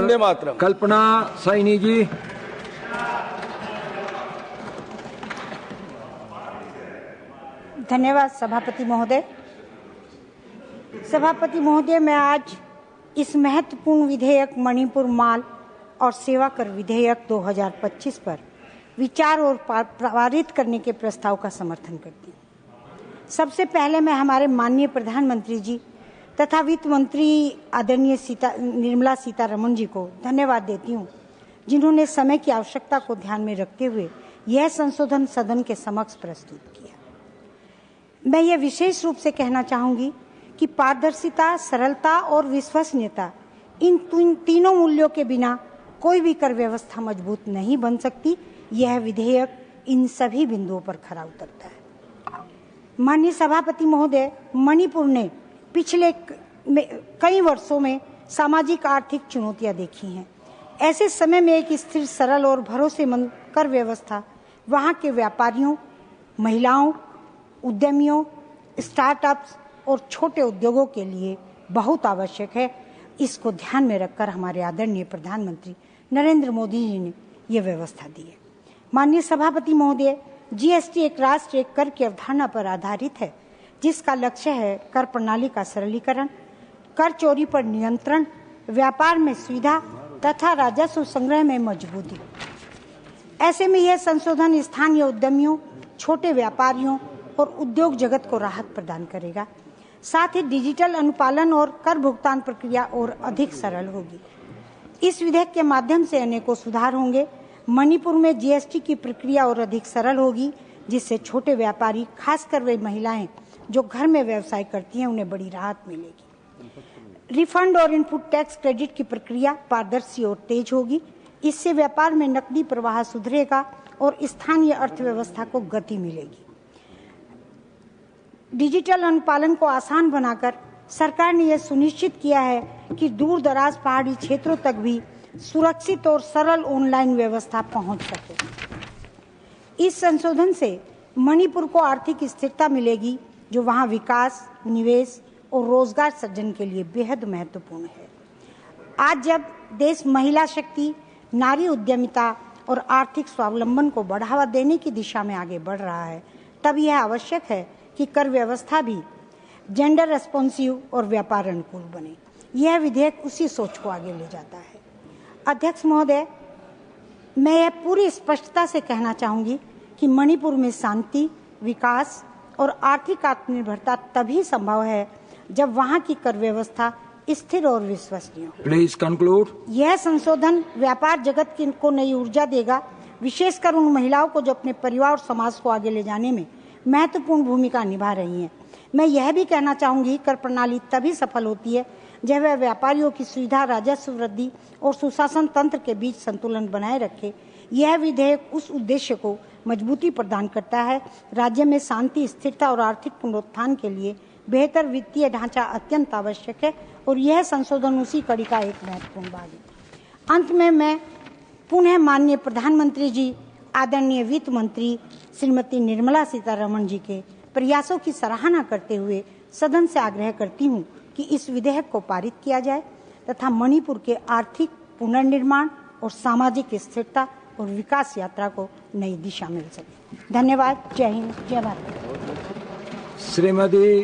वंदे मातरम। कल्पना साइनी जी। धन्यवाद सभापति महोदय। सभापति महोदय, मैं आज इस महत्वपूर्ण विधेयक मणिपुर माल और सेवा कर विधेयक 2025 पर विचार और पारित करने के प्रस्ताव का समर्थन करती हूँ। सबसे पहले मैं हमारे माननीय प्रधानमंत्री जी तथा वित्त मंत्री आदरणीय निर्मला सीतारमण जी को धन्यवाद देती हूँ, जिन्होंने समय की आवश्यकता को ध्यान में रखते हुए यह संशोधन सदन के समक्ष प्रस्तुत किया। मैं ये विशेष रूप से कहना चाहूंगी कि पारदर्शिता, सरलता और विश्वसनीयता, इन तीनों मूल्यों के बिना कोई भी कर व्यवस्था मजबूत नहीं बन सकती। यह विधेयक इन सभी बिंदुओं पर खरा उतरता है। माननीय सभापति महोदय, मणिपुर ने पिछले कई वर्षों में सामाजिक आर्थिक चुनौतियां देखी हैं। ऐसे समय में एक स्थिर, सरल और भरोसेमंद कर व्यवस्था वहां के व्यापारियों, महिलाओं, उद्यमियों, स्टार्टअप्स और छोटे उद्योगों के लिए बहुत आवश्यक है। इसको ध्यान में रखकर हमारे आदरणीय प्रधानमंत्री नरेंद्र मोदी जी ने ये व्यवस्था दी है। माननीय सभापति महोदय, जीएसटी एक राष्ट्र एक कर की अवधारणा पर आधारित है, जिसका लक्ष्य है कर प्रणाली का सरलीकरण, कर चोरी पर नियंत्रण, व्यापार में सुविधा तथा राजस्व संग्रह में मजबूती। ऐसे में यह संशोधन स्थानीय उद्यमियों, छोटे व्यापारियों और उद्योग जगत को राहत प्रदान करेगा। साथ ही डिजिटल अनुपालन और कर भुगतान प्रक्रिया और अधिक सरल होगी। इस विधेयक के माध्यम से अनेकों सुधार होंगे। मणिपुर में जीएसटी की प्रक्रिया और अधिक सरल होगी, जिससे छोटे व्यापारी, खासकर वे महिलाएं जो घर में व्यवसाय करती हैं, उन्हें बड़ी राहत मिलेगी। रिफंड और इनपुट टैक्स क्रेडिट की प्रक्रिया पारदर्शी और तेज होगी। इससे व्यापार में नकदी प्रवाह सुधरेगा और स्थानीय अर्थव्यवस्था को गति मिलेगी। डिजिटल अनुपालन को आसान बनाकर सरकार ने यह सुनिश्चित किया है कि दूर दराज पहाड़ी क्षेत्रों तक भी सुरक्षित और सरल ऑनलाइन व्यवस्था पहुंच सके। इस संशोधन से मणिपुर को आर्थिक स्थिरता मिलेगी, जो वहां विकास, निवेश और रोजगार सृजन के लिए बेहद महत्वपूर्ण है। आज जब देश महिला शक्ति, नारी उद्यमिता और आर्थिक स्वावलंबन को बढ़ावा देने की दिशा में आगे बढ़ रहा है, तब यह आवश्यक है कि कर व्यवस्था भी जेंडर रेस्पॉन्सिव और व्यापार अनुकूल बने। यह विधेयक उसी सोच को आगे ले जाता है। अध्यक्ष महोदय, मैं यह पूरी स्पष्टता से कहना चाहूंगी कि मणिपुर में शांति, विकास और आर्थिक आत्मनिर्भरता तभी संभव है जब वहां की कर व्यवस्था स्थिर और विश्वसनीय हो। Please conclude. यह संशोधन व्यापार जगत को नई ऊर्जा देगा, विशेषकर उन महिलाओं को जो अपने परिवार और समाज को आगे ले जाने में महत्वपूर्ण भूमिका निभा रही हैं। मैं यह भी कहना चाहूंगी, कर प्रणाली तभी सफल होती है जब वह व्यापारियों की सुविधा, राजस्व वृद्धि और सुशासन तंत्र के बीच संतुलन बनाए रखे। यह विधेयक उस उद्देश्य को मजबूती प्रदान करता है। राज्य में शांति, स्थिरता और आर्थिक पुनरुत्थान के लिए बेहतर वित्तीय ढांचा अत्यंत आवश्यक है और यह संशोधन उसी कड़ी का एक महत्वपूर्ण भाग है। अंत में मैं पुनः माननीय प्रधानमंत्री जी, आदरणीय वित्त मंत्री श्रीमती निर्मला सीतारमण जी के प्रयासों की सराहना करते हुए सदन से आग्रह करती हूं कि इस विधेयक को पारित किया जाए तथा मणिपुर के आर्थिक पुनर्निर्माण और सामाजिक स्थिरता और विकास यात्रा को नई दिशा मिल सके। धन्यवाद। जय हिंद, जय भारत। श्रीमती